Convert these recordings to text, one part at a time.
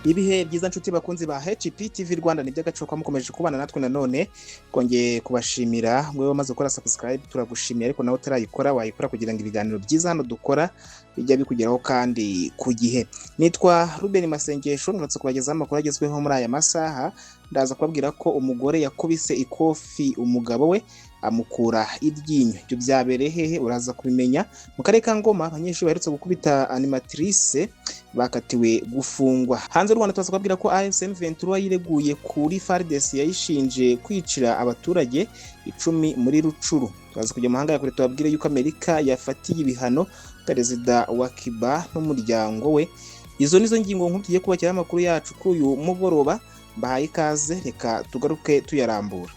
Ibihe byiza nshuti bakunzi ba HP TV Rwanda ni by'agaciro kwa mukomeje kubana natwe nanone twongeye kubashimira mwe wamaze gukora subscribe turagushimiye ariko nawe utarayikora wayikora kugira ngo ibiganiro byiza hano dukora bijya bikugeraho kandi ku gihe. Nitwa Ruben Masengesho ngatse kubagezaho amakuru agezweho muri aya masaha. Ndaza kubabwira ko umugore yakubise ikofi umugabo we amukura iryinyo. Ibyo byabereye hehe uraza kubimenya. Mu karere ka Ngoma abanyeshuri baherutse gukubita animatrice bakatiwe gufungwa. Hanze Rwanda twaza kubabwira ko AFC M23 yireguye kuri FARDC yayishinje kwicira abaturage 10 muri Rucuru. Twaza kujya mahanga ya kure tubabwire yuko Amerika yafatiye ibihano perezida wa Cuba n'umuryango we. Izo nizo ngingo nkuru tugiye kubakira amakuru yacu kuri uyu mugoroba. Bahaye ikaze, reka tugaruke tuyarambura.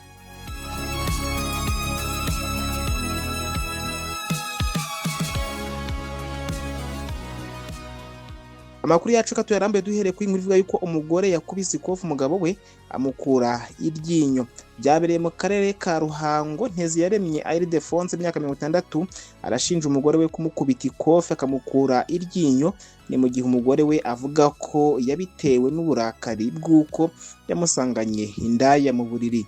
Amakuru yacu katuyarambe duhereye kuri inkuru ivuga yuko umugore yakubise ikofi umugabo we amukura iryinyo. Byabereye mu karere ka Ruhango. Nteziyaremye Ildefonse imyaka 60 arashinja umugore we kumukubita ikofi akamukura iryinyo. Ni mu gihe umugore we avuga ko yabitewe n'uburakari bw'uko yamusanganye indaya mu buriri.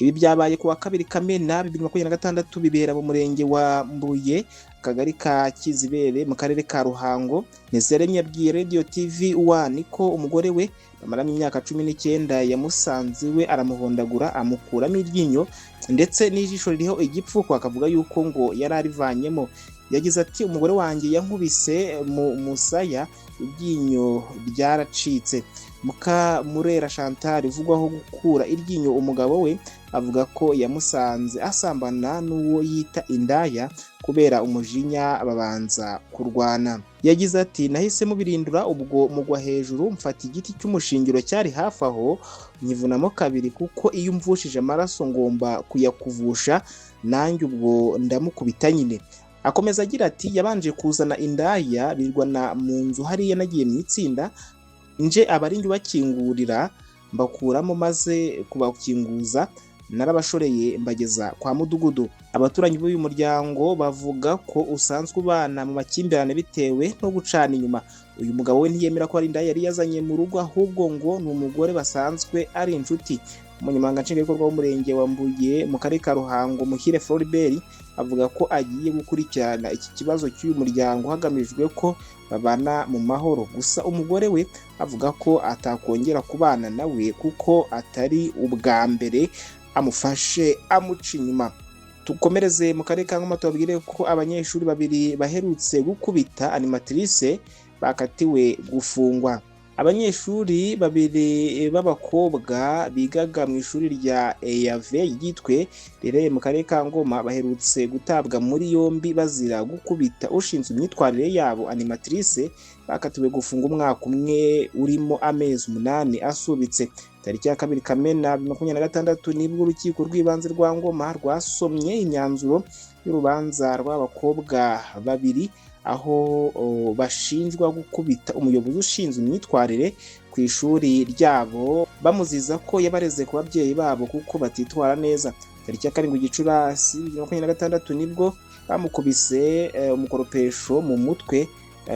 Ibi byabaye kuwa 2 Kamena 2026 bibera mu murenge wa Mbuye akagari ka Kizibere mu karere ka Ruhango. Nteziyaremye yabwiye Radio TV 1 ko umugore we bamaranye imyaka 19 yamusanze we aramuhondagura amukuramo iryinyo ndetse n'ijisho ririho igipfuko, akavuga yuko ngo yari arivanyemo. Yagize ati umugore wanjye yankubise mu musaya iryinyo ryaracitse. Mukamurera Chantal uvugwaho gukura iryinyo umugabo we avuga ko yamusanze asambana n'uwo yita indaya kubera umujinya babanza kurwana. Yagize ati nahise mubirindura ubwo mugwa hejuru mfata igiti cy'umushingiro cyari hafi aho nyivunamo kabiri kuko iyo mvushije amaraso ngomba kuyakuvusha nanjye ubwo ndamukubita nyine. Akomeza agira ati yabanje kuzana indaya birwana mu nzu hariya nagiye mu itsinda nje abarinjye bakingurira mbakuramo maze kubakinguza narabashoreye mbageza kwa mudugudu. Abaturanyi b'uyu muryango bavuga ko usanzwe ubana mu makimbirane bitewe no gucana inyuma. Uyu mugabo we ntiyemera ko ari indaya yari yazanye mu rugo ahubwo ngo ni umugore basanzwe ari inshuti. Umunyamabanga nshingwabikorwa w'umurenge wa Mbuye mu karere ka Ruhango Muhire Floribert avuga ko agiye gukurikirana iki kibazo cy'uyu muryango hagamijwe ko babana mu mahoro. Gusa umugore we avuga ko atakongera kubana nawe kuko atari ubwa mbere amufashe amuca inyuma. Tukomereze mu karere ka Ngoma tubabwire ko abanyeshuri babiri baherutse gukubita animatrice bakatiwe gufungwa. Abanyeshuri babiri b'abakobwa bigaga mu ishuri rya EAV yitwe rereye mu karere ka Ngoma baherutse gutabwa muri yombi bazira gukubita ushinzwe imyitwarire yabo animatrice. Bakatiwe gufunga umwaka umwe urimo amezi 8 asubitse. Tariki ya 2 Kamena 2026 nibwo urukiko rw'ibanze rwa Ngoma rwasomye imyanzuro y'urubanza rw'abakobwa babiri aho bashinjwa gukubita umuyobozi ushinzwe imyitwarire ku ishuri ryabo bamuziza ko yabareze ku babyeyi babo kuko batitwara neza. Tariki ya 7 Gicurasi 2026 nibwo bamukubise umukoropesho mu mutwe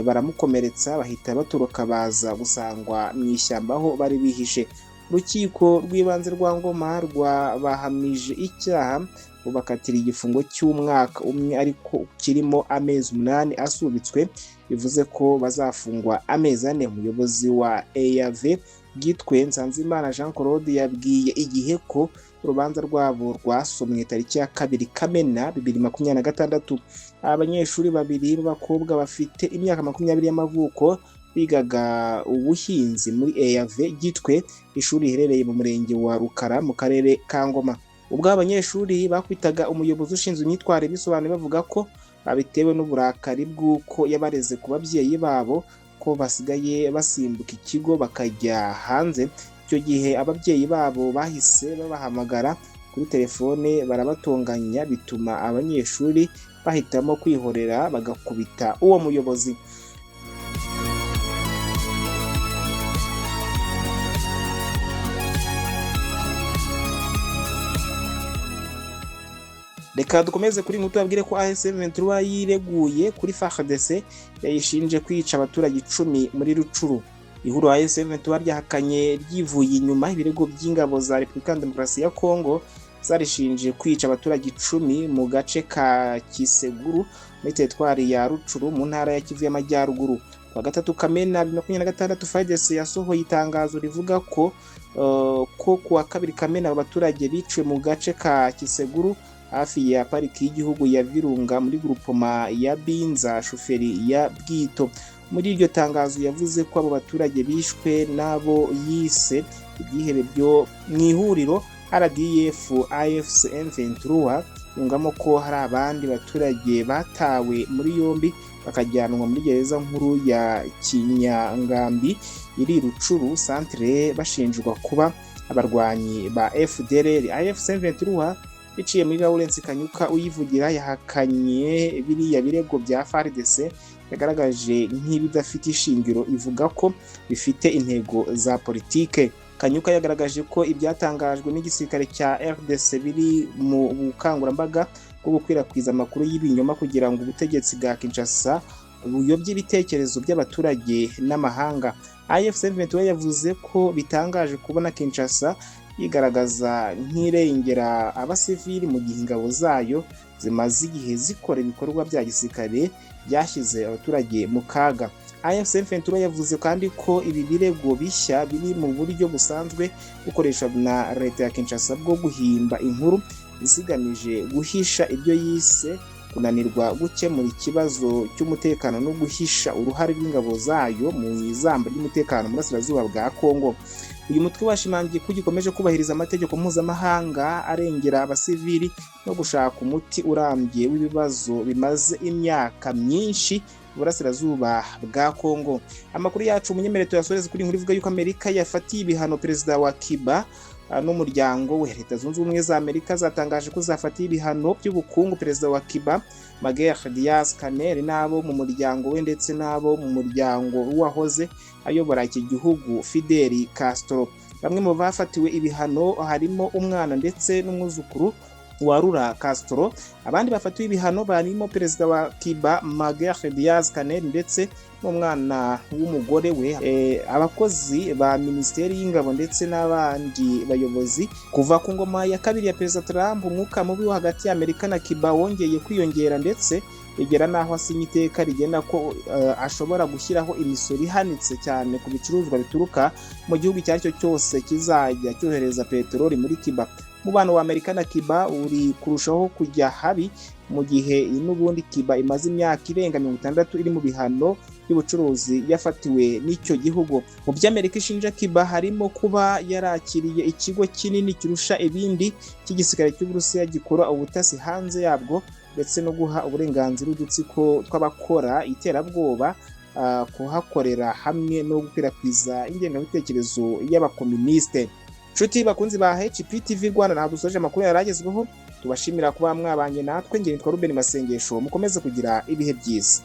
baramukomeretsa bahita baturuka baza gusangwa mu ishyamba aho bari bihishe. Urukiko rw'ibanze rwa Ngoma rwabahamije icyaha bakatira igifungo cy'umwaka umwe ariko kirimo amezi 8 asubitswe, bivuze ko bazafungwa amezi 4. Umuyobozi wa EAV Gitwe Nsanzimana Jean Claude yabwiye igihe ko urubanza rwabo rwasomwe tariki ya 2 Kamena 2026. Abanyeshuri babiri b'abakobwa bafite imyaka 20 y'amavuko bigaga ubuhinzi muri EAV Gitwe, ishuri riherereye mu murenge wa Rukara mu karere ka Ngoma. Ubwo abanyeshuri bakwitaga umuyobozi ushinzwe imyitwarire bisobanuye bavuga ko babitewe n'uburakari bw'uko yabareze ku babyeyi babo ko basigaye basimbuka ikigo bakajya hanze. Icyo gihe ababyeyi babo bahise babahamagara kuri telefone barabatonganya bituma abanyeshuri bahitamo kwihorera bagakubita uwo muyobozi. Reka dukomeze kuri nkuru tubabwire ko AFC M23 yireguye kuri FARDC yayishinje kwica abaturage 10 muri Rucuru. ihuriro AFC M23 ryahakanye ryivuye inyuma ibirego by'ingabo za Repubulika ya Demokarasi ya Kongo zarishinje kwica abaturage 10 mu gace ka Kiseguru muri teritwari ya Rucuru mu ntara ya Kivu y'Amajyaruguru. Ku wa 3 Kamena 2026 FARDC yasohoye itangazo rivuga ko ku wa 2 Kamena abaturage biciwe mu gace ka Kiseguru hafi ya pariki y'igihugu ya Virunga muri groupement ya Binza shoferi ya Bwito. Muri iryo tangazo yavuze ko abo baturage bishwe nabo yise ibyihebe byo mwihuriro RDF AFC M23, yungamo ko hari abandi baturage batawe muri yombi bakajyanwa muri gereza nkuru ya Kinyangambi iri Rucuru centre bashinjwa kuba abarwanyi ba FDLR. AFC M23 biciye muri Lawrence Kanyuka uyivugira yahakanye biriya birego bya FARDC yagaragaje nk'ibidafite ishingiro, ivuga ko bifite intego za politike. Kanyuka yagaragaje ko ibyatangajwe n'igisirikare cya RDC biri mu bukangurambaga bwo gukwirakwiza amakuru y'ibinyoma kugira ngo ubutegetsi bwa Kinshasa buyobye ibitekerezo by'abaturage n'amahanga. AFC M23 yavuze ko bitangaje kubona Kinshasa yigaragaza nk'irengera abasivili mu gihe ingabo zayo zimaze igihe zikora ibikorwa bya gisirikare byashyize abaturage mu kaga. AFC M23 yavuze kandi ko ibi birego bishya biri mu buryo busanzwe bukoreshwa na leta ya Kinshasa bwo guhimba inkuru zigamije guhisha ibyo yise kunanirwa gukemura ikibazo cy'umutekano no guhisha uruhare rw'ingabo zayo mu izamba ry'umutekano mu burasirazuba bwa Kongo. Uyu mutwe washimangiye ko gikomeje kubahiriza amategeko mpuzamahanga arengera abasivili no gushaka umuti urambye w'ibibazo bimaze imyaka myinshi burasirazuba bwa Kongo. Amakuru yacu umunyemerere tuyasoreze kuri inkuru ivuga yuko Amerika yafatiye ibihano perezida wa Cuba n'umuryango we. Leta Zunze Ubumwe za Amerika zatangaje ko zafatiye ibihano by'ubukungu perezida wa Cuba Miguel Diaz-Canel n'abo mu muryango we ndetse n'abo mu muryango w'uwahoze ayobora iki gihugu Fidel Castro. Bamwe mu bafatiwe ibihano harimo umwana ndetse n'umwuzukuru wa Rura Castro. Abandi bafatiwe ibihano barimo perezida wa Cuba Miguel Diaz-Canel ndetse n'umwana w'umugore we, abakozi ba Minisiteri y'Ingabo ndetse n'abandi bayobozi. Kuva ku ngoma ya kabiri ya Perezida Trump, umwuka mubi wo hagati ya Amerika na Cuba wongeye kwiyongera ndetse bigera naho asinya iteka rigena ko ashobora gushyiraho imisoro ihanitse cyane ku bicuruzwa bituruka mu gihugu icyo ari cyo cyose kizajya cyohereza peteroli muri Cuba. Umubano wa Amerika na Cuba uri kurushaho kujya habi mu gihe n'ubundi Cuba imaze imyaka irenga 60 iri mu bihano by'ubucuruzi yafatiwe n'icyo gihugu. Mu by'Amerika ishinja Cuba harimo kuba yarakiriye ikigo kinini kirusha ibindi cy'igisirikare cy'Uburusiya gikora ubutasi hanze yabwo ndetse no guha uburenganzira udutsiko tw'abakora iterabwoba kuhakorera hamwe no gukwirakwiza ingengabitekerezo y'abakomuniste. Nshuti bakunzi ba HPTV Rwanda, ntabwo dusoje amakuru yaragezweho. Tubashimira kuba mwabanye natwe. Nge nitwa Ruben Masengesho, mukomeze kugira ibihe byiza.